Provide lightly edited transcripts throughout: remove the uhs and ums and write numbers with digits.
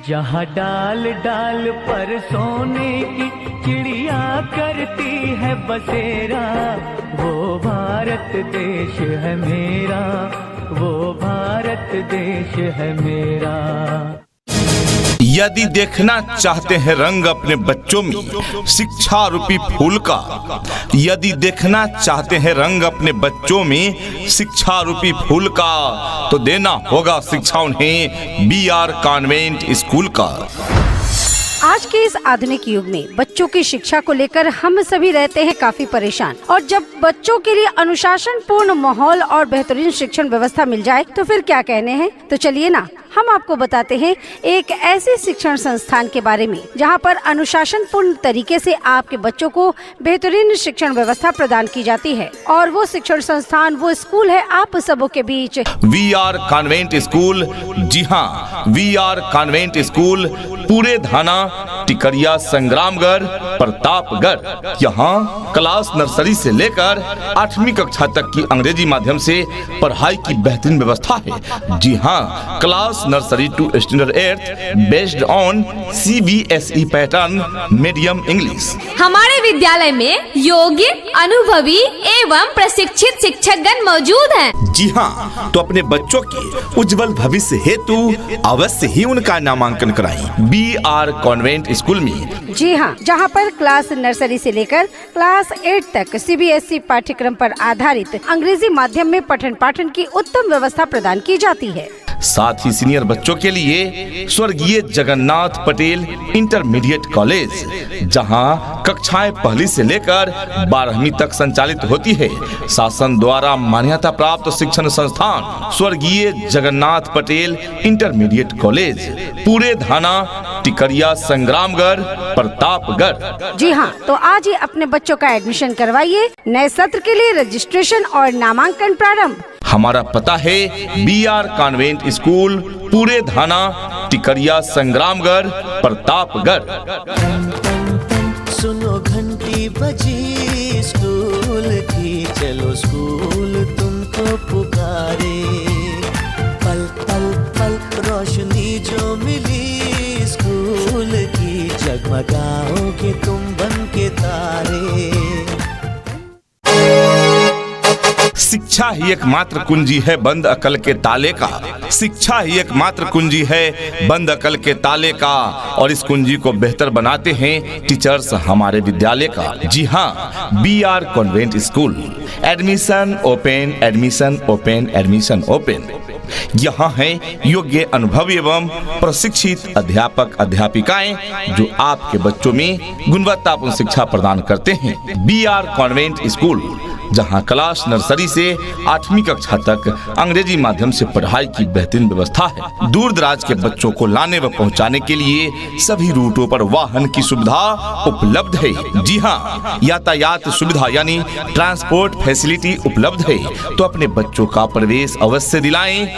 जहाँ डाल डाल पर सोने की चिड़िया करती है बसेरा, वो भारत देश है मेरा, वो भारत देश है मेरा। यदि देखना चाहते हैं रंग अपने बच्चों में शिक्षा रूपी फूल का, यदि देखना चाहते हैं रंग अपने बच्चों में शिक्षा रूपी फूल का, तो देना होगा शिक्षा उन्हें BR कॉन्वेंट स्कूल का। आज के इस आधुनिक युग में बच्चों की शिक्षा को लेकर हम सभी रहते हैं काफी परेशान, और जब बच्चों के लिए अनुशासन पूर्ण माहौल और बेहतरीन शिक्षण व्यवस्था मिल जाए तो फिर क्या कहने हैं। तो चलिए ना, हम आपको बताते हैं एक ऐसे शिक्षण संस्थान के बारे में जहां पर अनुशासन पूर्ण तरीके से आपके बच्चों को बेहतरीन शिक्षण व्यवस्था प्रदान की जाती है। और वो शिक्षण संस्थान, वो स्कूल है आप सबों के बीच VR कॉन्वेंट स्कूल। जी हाँ, VR कॉन्वेंट स्कूल पूरे थाना टिकरिया संग्रामगढ़ प्रतापगढ़। यहाँ क्लास नर्सरी से लेकर 8वीं कक्षा तक की अंग्रेजी माध्यम से पढ़ाई की बेहतरीन व्यवस्था है। जी हाँ, class nursery to standard 8 based on CBSE pattern medium English. हमारे विद्यालय में योग्य, अनुभवी एवं प्रशिक्षित शिक्षकगण मौजूद हैं। जी हाँ, तो अपने बच्चों के उज्जवल भविष्य हेतु अवश्य ही उनका नामांकन कराएं BR कॉन्वेंट स्कूल में। जी हाँ, जहाँ पर क्लास नर्सरी से लेकर क्लास 8 तक CBSE पाठ्यक्रम पर आधारित अंग्रेजी माध्यम में पठन पाठन की उत्तम व्यवस्था प्रदान की जाती है। साथ ही सीनियर बच्चों के लिए स्वर्गीय जगन्नाथ पटेल इंटरमीडिएट कॉलेज, जहां कक्षाएं पहली से लेकर 12वीं तक संचालित होती है। शासन द्वारा मान्यता प्राप्त शिक्षण संस्थान स्वर्गीय जगन्नाथ पटेल इंटरमीडिएट कॉलेज, पूरे थाना टिकरिया संग्रामगढ़ प्रतापगढ़। जी हाँ, तो आज ही अपने बच्चों का एडमिशन करवाइए। नए सत्र के लिए रजिस्ट्रेशन और नामांकन प्रारंभ। हमारा पता है BR कॉन्वेंट स्कूल, पूरे थाना टिकरिया संग्रामगढ़ प्रतापगढ़। सुनो घंटी बजी स्कूल की, चलो स्कूल तुमको पुकारे। पल पल पल रोशनी जो मिली स्कूल की, जगमगाओगे तुम बन के तारे। शिक्षा ही एकमात्र कुंजी है बंद अकल के ताले का, शिक्षा ही एकमात्र कुंजी है बंद अकल के ताले का, और इस कुंजी को बेहतर बनाते हैं टीचर्स हमारे विद्यालय का। जी हाँ, BR convent school, admission open, admission open, admission open. यहाँ है योग्य, अनुभवी एवं प्रशिक्षित अध्यापक अध्यापिकाएं जो आपके बच्चों में गुणवत्तापूर्ण शिक्षा प्रदान करते हैं। BR कॉन्वेंट स्कूल, जहां क्लास नर्सरी से 8वीं कक्षा तक अंग्रेजी माध्यम से पढ़ाई की बेहतरीन व्यवस्था है। दूर दराज के बच्चों को लाने व पहुंचाने के लिए सभी रूटों पर वाहन की सुविधा उपलब्ध है। जी हाँ, यातायात सुविधा यानी ट्रांसपोर्ट फैसिलिटी उपलब्ध है। तो अपने बच्चों का प्रवेश अवश्य दिलाएं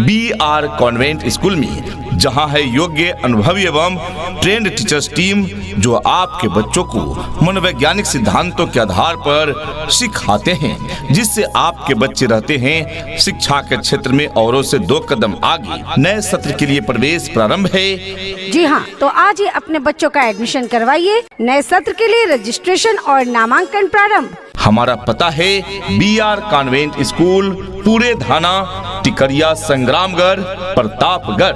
BR कॉन्वेंट स्कूल में, जहां है योग्य, अनुभवी एवं ट्रेंड टीचर्स टीम जो आपके बच्चों को मनोवैज्ञानिक सिद्धांतों के आधार पर सिखाते हैं, जिससे आपके बच्चे रहते हैं शिक्षा के क्षेत्र में औरों से 2 कदम आगे। नए सत्र के लिए प्रवेश प्रारंभ है। जी हाँ, तो आज ही अपने बच्चों का एडमिशन करवाइए। नए सत्र के लिए रजिस्ट्रेशन और नामांकन प्रारंभ। हमारा पता है BR कॉन्वेंट स्कूल, पूरे थाना Tikaria Sangramgarh Pratapgarh.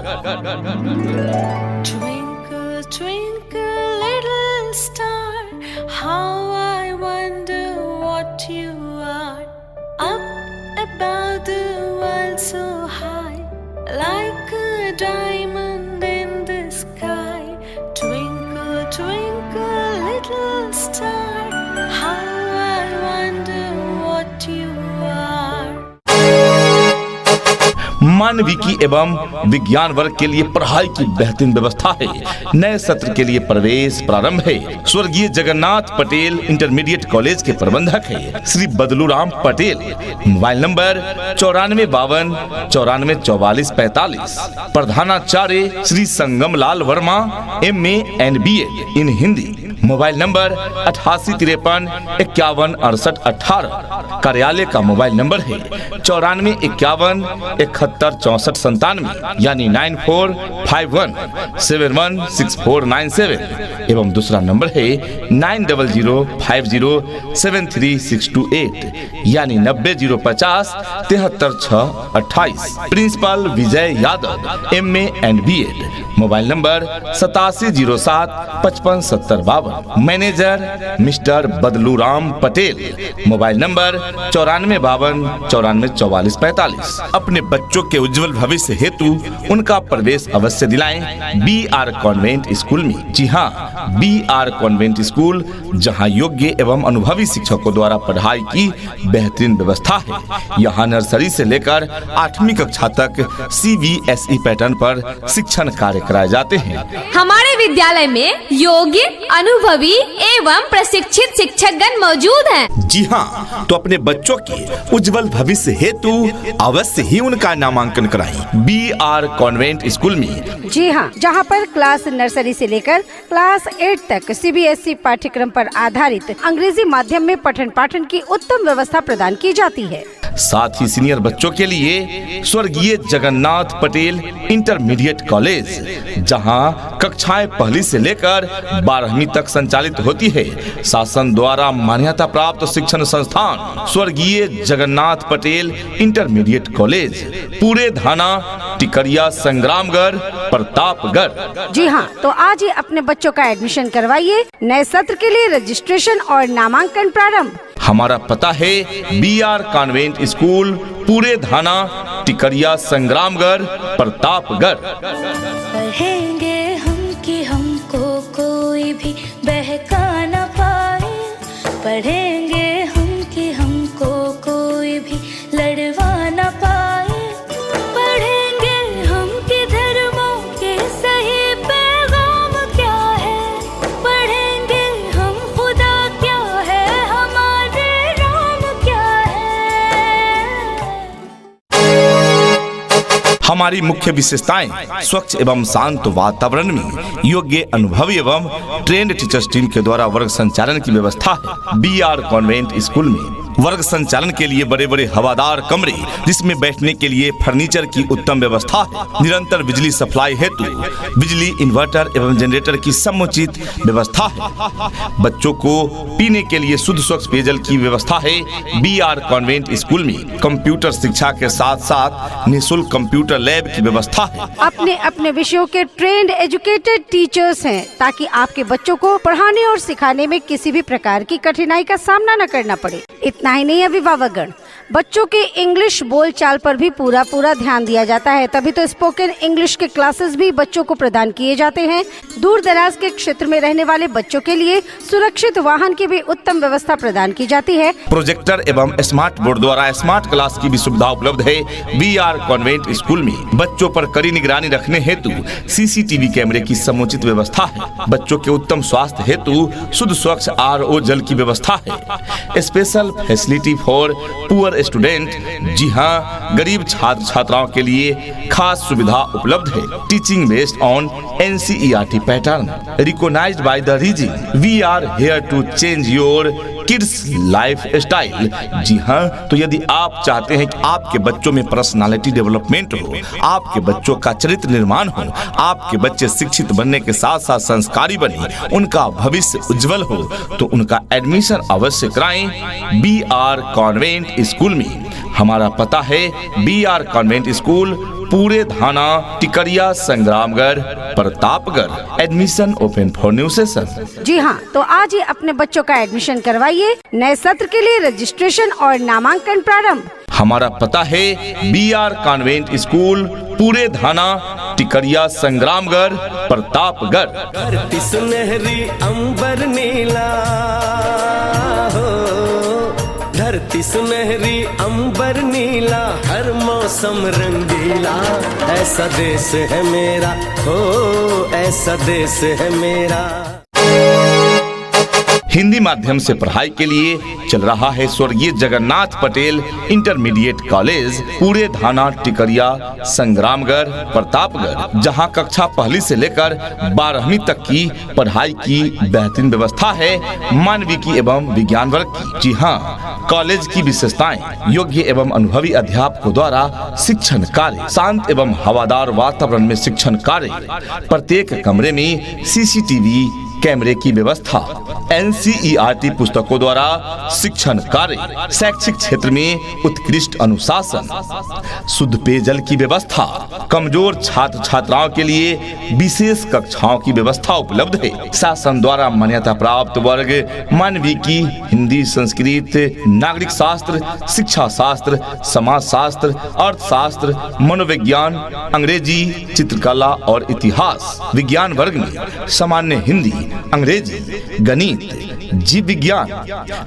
Twinkle, twinkle, little star, how I wonder what you are. Up above the world so high, like a diamond in the sky. Twinkle, twinkle, little star, how I wonder what you are. मानविकी एवं विज्ञान वर्ग के लिए पढ़ाई की बेहतरीन व्यवस्था है। नए सत्र के लिए प्रवेश प्रारंभ है। स्वर्गीय जगन्नाथ पटेल इंटरमीडिएट कॉलेज के प्रबंधक है श्री बदलूराम पटेल। Mobile number 9452 9444 45। प्रधानाचार्य Shri Sangam Lal Verma MA and BA in Hindi. Mobile number 8853516818। कार्यालय का मोबाइल नंबर है 9451716497 यानी 9451716497 एवं दूसरा नंबर है 9005073628 यानी 90050 73628। Principal Vijay Yadav MA and BEd। Mobile number 8707557052। Manager mister Badluram Patel. Mobile number 9452944445। अपने बच्चों के उज्जवल भविष्य हेतु उनका प्रवेश अवश्य दिलाएं BR कॉन्वेंट स्कूल में। जी हाँ, BR कॉन्वेंट स्कूल, जहाँ योग्य एवं अनुभवी शिक्षकों द्वारा पढ़ाई की बेहतरीन व्यवस्था है। यहाँ नर्सरी से लेकर 8वीं कक्षा तक CBSE पैटर्न पर शिक्षण कार्य कराए जाते हैं। हमारे विद्यालय में योग्य, अनुभवी एवं प्रशिक्षित शिक्षकगण मौजूद हैं। जी हाँ, तो अपने बच्चों के उज्जवल भविष्य हेतु अवश्य ही उनका नामांकन कराएं BR कॉन्वेंट स्कूल में। जी हाँ, जहाँ पर क्लास नर्सरी से लेकर क्लास 8 तक CBSE पाठ्यक्रम पर आधारित अंग्रेजी माध्यम में पठन पाठन की उत्तम व्यवस्था प्रदान की जाती है। साथ ही सीनियर बच्चों के लिए स्वर्गीय जगन्नाथ पटेल इंटरमीडिएट कॉलेज, जहां कक्षाएं पहली से लेकर 12वीं तक संचालित होती है। शासन द्वारा मान्यता प्राप्त शिक्षण संस्थान स्वर्गीय जगन्नाथ पटेल इंटरमीडिएट कॉलेज, पूरे थाना टिकरिया, संग्रामगढ़, प्रतापगढ़। जी हाँ, तो आज ही अपने बच्चों का एडमिशन करवाइए। नए सत्र के लिए रजिस्ट्रेशन और नामांकन प्रारंभ। हमारा पता है BR कॉन्वेंट स्कूल, पूरे थाना टिकरिया, संग्रामगढ़, प्रतापगढ़। पढ़ेंगे हम कि हमको कोई भी बहका न पाए, पढ़ेंगे हम कि हमको कोई भी लड़वा न पाए, पढ़ेंगे हम कि धर्मों के सही पैगाम क्या है, पढ़ेंगे हम खुदा क्या है, हमारे राम क्या है। हमारी मुख्य विशेषताएं स्वच्छ एवं शांत वातावरण में योग्य, अनुभवी एवं ट्रेंड टीचर्स टीम के द्वारा वर्ग संचालन की व्यवस्था है। BR कॉन्वेंट स्कूल में वर्ग संचालन के लिए बड़े बड़े हवादार कमरे, जिसमें बैठने के लिए फर्नीचर की उत्तम व्यवस्था है। निरंतर बिजली सप्लाई हेतु बिजली, इन्वर्टर एवं जनरेटर की समुचित व्यवस्था है। बच्चों को पीने के लिए शुद्ध स्वच्छ पेयजल की व्यवस्था है। BR कॉन्वेंट स्कूल में कंप्यूटर शिक्षा के साथ साथ निःशुल्क कंप्यूटर लैब की व्यवस्था है। अपने अपने विषयों के ट्रेंड एजुकेटेड टीचर्स हैं, ताकि आपके बच्चों को पढ़ाने और सिखाने में किसी भी प्रकार की कठिनाई का सामना न करना पड़े। इतना ही नहीं, अभिभावकगण, बच्चों के इंग्लिश बोलचाल पर भी पूरा ध्यान दिया जाता है। तभी तो स्पोकन इंग्लिश के क्लासेस भी बच्चों को प्रदान किए जाते हैं। दूर दराज के क्षेत्र में रहने वाले बच्चों के लिए सुरक्षित वाहन की भी उत्तम व्यवस्था प्रदान की जाती है। प्रोजेक्टर एवं स्मार्ट बोर्ड द्वारा स्मार्ट क्लास की भी सुविधा उपलब्ध है। BR कॉन्वेंट स्कूल में बच्चों पर कड़ी निगरानी रखने हेतु CCTV कैमरे की समुचित व्यवस्था है। बच्चों के उत्तम स्वास्थ्य हेतु शुद्ध स्वच्छ RO जल की व्यवस्था है। Special facility for poor student, जी हाँ, गरीब छात्र छात्राओं के लिए खास सुविधा उपलब्ध है। Teaching based on NCERT pattern, recognised by the region. We are here to change your kids lifestyle. जी हाँ, तो यदि आप चाहते हैं कि आपके बच्चों में पर्सनालिटी डेवलपमेंट हो, आपके बच्चों का चरित्र निर्माण हो, आपके बच्चे शिक्षित बनने के साथ साथ संस्कारी बने, उनका भविष्य उज्जवल हो, तो उनका एडमिशन अवश्य कराएं BR कॉन्वेंट स्कूल में। हमारा पता है BR कॉन्वेंट स्कूल, पूरे थाना Tikaria, Sangramgarh, Pratapgarh. Admission open for new session. जी हाँ, तो आज ही अपने बच्चों का एडमिशन करवाइए। नए सत्र के लिए रजिस्ट्रेशन और नामांकन प्रारंभ। हमारा पता है BR कॉन्वेंट स्कूल, पूरे थाना टिकरिया, संग्रामगढ़, प्रतापगढ़। धरती सुनहरी अंबर नीला हो, धरती सुनहरी अंबर नीला, हर मौसम रंगीला, ऐसा देश है मेरा, हो ऐसा देश है मेरा। हिंदी माध्यम से पढ़ाई के लिए चल रहा है स्वर्गीय जगन्नाथ पटेल इंटरमीडिएट कॉलेज, पूरे थाना टिकरिया, संग्रामगढ़, प्रतापगढ़, जहां कक्षा पहली से लेकर 12वीं तक की पढ़ाई की बेहतरीन व्यवस्था है, मानविकी एवं विज्ञान वर्ग की। जी हाँ, कॉलेज की विशेषताएं योग्य एवं अनुभवी अध्यापकों द्वारा शिक्षण कार्य, शांत एवं हवादार वातावरण में शिक्षण कार्य, प्रत्येक कमरे में सीसीटीवी कैमरे की व्यवस्था, NCERT पुस्तकों द्वारा शिक्षण कार्य, शैक्षिक क्षेत्र में उत्कृष्ट अनुशासन, शुद्ध पेयजल की व्यवस्था, कमजोर छात्र छात्राओं के लिए विशेष कक्षाओं की व्यवस्था उपलब्ध है, शासन द्वारा मान्यता प्राप्त वर्ग मानविकी, हिंदी, संस्कृत, नागरिक शास्त्र, शिक्षा शास्त्र, समाज शास्त्र, अर्थशास्त्र, मनोविज्ञान, अंग्रेजी, चित्रकला और इतिहास। विज्ञान वर्ग में सामान्य हिंदी, अंग्रेजी, गणित, जीव विज्ञान,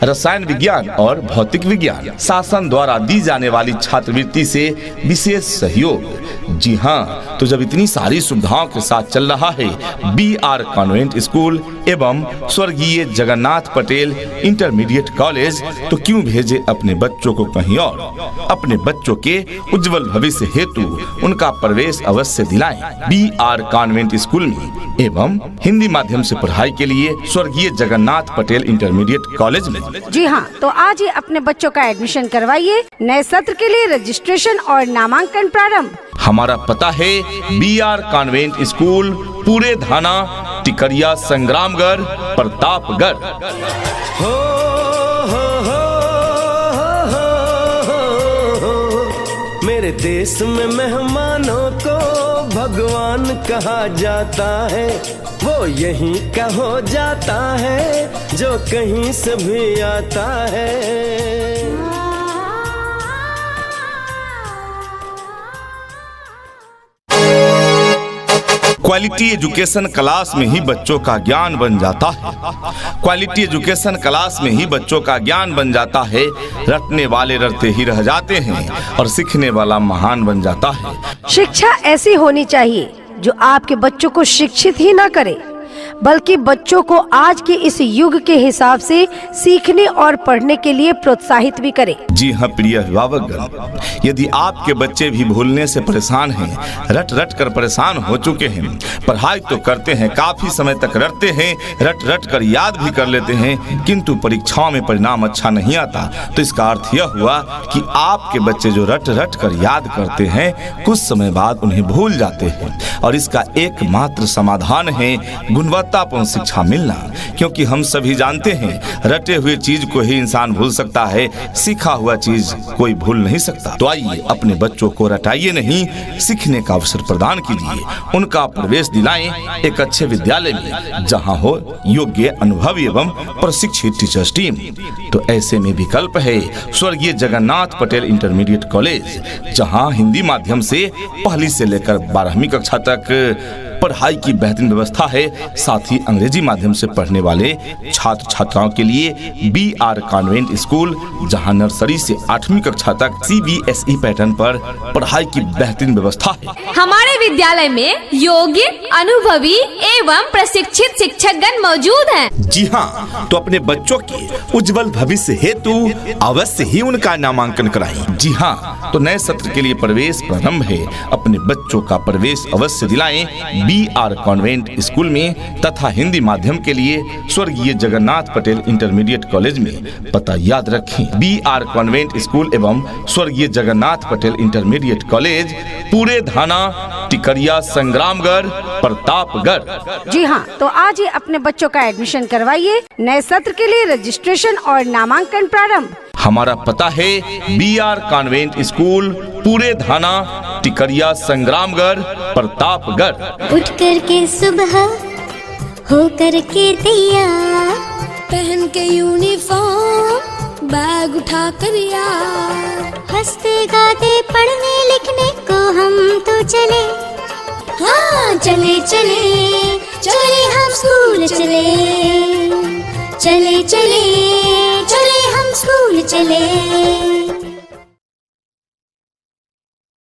रसायन विज्ञान और भौतिक विज्ञान। शासन द्वारा दी जाने वाली छात्रवृत्ति से विशेष सहयोग। जी हाँ, तो जब इतनी सारी सुविधाओं के साथ चल रहा है BR कॉन्वेंट स्कूल एवं स्वर्गीय जगन्नाथ पटेल इंटरमीडिएट कॉलेज, तो क्यों भेजे अपने बच्चों को कहीं और। अपने बच्चों के उज्जवल भविष्य हेतु उनका प्रवेश अवश्य दिलाएं BR कॉन्वेंट स्कूल में एवं हिंदी माध्यम से पढ़ाई के लिए स्वर्गीय जगन्नाथ पटेल इंटरमीडिएट कॉलेज में। जी हाँ, तो आज ही अपने बच्चों का एडमिशन करवाइए। नए सत्र के लिए रजिस्ट्रेशन और नामांकन प्रारंभ। हमारा पता है BR कॉन्वेंट स्कूल, पूरे थाना टिकरिया, संग्रामगढ़, प्रतापगढ़। हो मेरे देश में मेहमानों को भगवान कहा जाता है, वो यहीं का हो जाता है जो कहीं से भी आता है। क्वालिटी एजुकेशन क्लास में ही बच्चों का ज्ञान बन जाता है। क्वालिटी एजुकेशन क्लास में ही बच्चों का ज्ञान बन जाता है। रटने वाले रटते ही रह जाते हैं और सीखने वाला महान बन जाता है। शिक्षा ऐसी होनी चाहिए जो आपके बच्चों को शिक्षित ही न करे, बल्कि बच्चों को आज के इस युग के हिसाब से सीखने और पढ़ने के लिए प्रोत्साहित भी करे। जी हाँ प्रिय अभिभावकगण, यदि आपके बच्चे भी भूलने से परेशान हैं, रट रट कर परेशान हो चुके हैं, पढ़ाई तो करते हैं, काफी समय तक रटते हैं, रट रट कर याद भी कर लेते हैं, किंतु परीक्षाओं में परिणाम अच्छा नहीं आता, तो इसका अर्थ यह हुआ कि आपके बच्चे जो रट रट कर याद करते हैं, कुछ समय बाद उन्हें भूल जाते हैं। और इसका एकमात्र समाधान है गुणवत्तापूर्ण शिक्षा मिलना, क्योंकि हम सभी जानते हैं रटे हुए चीज को ही इंसान भूल सकता है, सीखा हुआ चीज कोई भूल नहीं सकता। तो आइए अपने बच्चों को रटाइए नहीं, सीखने का अवसर प्रदान कीजिए, उनका प्रवेश दिलाएं एक अच्छे विद्यालय में जहां हो योग्य, अनुभवी एवं प्रशिक्षित टीचर्स टीम। तो ऐसे में विकल्प है स्वर्गीय जगन्नाथ पटेल इंटरमीडिएट कॉलेज, जहां हिंदी माध्यम से पहली से लेकर 12वीं कक्षा तक पढ़ाई की बेहतरीन व्यवस्था है। साथ ही अंग्रेजी माध्यम से पढ़ने वाले छात्र छात्राओं के लिए BR कॉन्वेंट स्कूल, जहां नर्सरी से 8वीं कक्षा तक CBSE पैटर्न पर पढ़ाई की बेहतरीन व्यवस्था है। हमारे विद्यालय में योग्य, अनुभवी एवं प्रशिक्षित शिक्षकगण मौजूद हैं। जी हाँ, तो अपने बच्चों के उज्जवल भविष्य हेतु अवश्य ही उनका नामांकन कराएं। जी हाँ, तो नए सत्र के लिए प्रवेश प्रारंभ है। अपने बच्चों का प्रवेश अवश्य दिलाएं BR कॉन्वेंट स्कूल में तथा हिंदी माध्यम के लिए स्वर्गीय जगन्नाथ पटेल इंटरमीडिएट कॉलेज में। पता याद रखें, BR कॉन्वेंट स्कूल एवं स्वर्गीय जगन्नाथ पटेल इंटरमीडिएट कॉलेज, पूरे थाना टिकरिया, संग्रामगढ़, प्रतापगढ़। जी हाँ, तो आज ही अपने बच्चों का एडमिशन करवाइए। नए सत्र के लिए रजिस्ट्रेशन और नामांकन प्रारंभ। हमारा पता है BR कॉन्वेंट स्कूल, पूरे थाना टिकरिया, संग्रामगढ़, प्रतापगढ़। उठ कर के सुबह हो कर के तैयार, पहन के यूनिफॉर्म, बैग उठा कर यार, हंसते गाते पढ़ने लिखने को हम तो चले। हाँ चले चले चले हम स्कूल चले, चले चले चले हम स्कूल चले।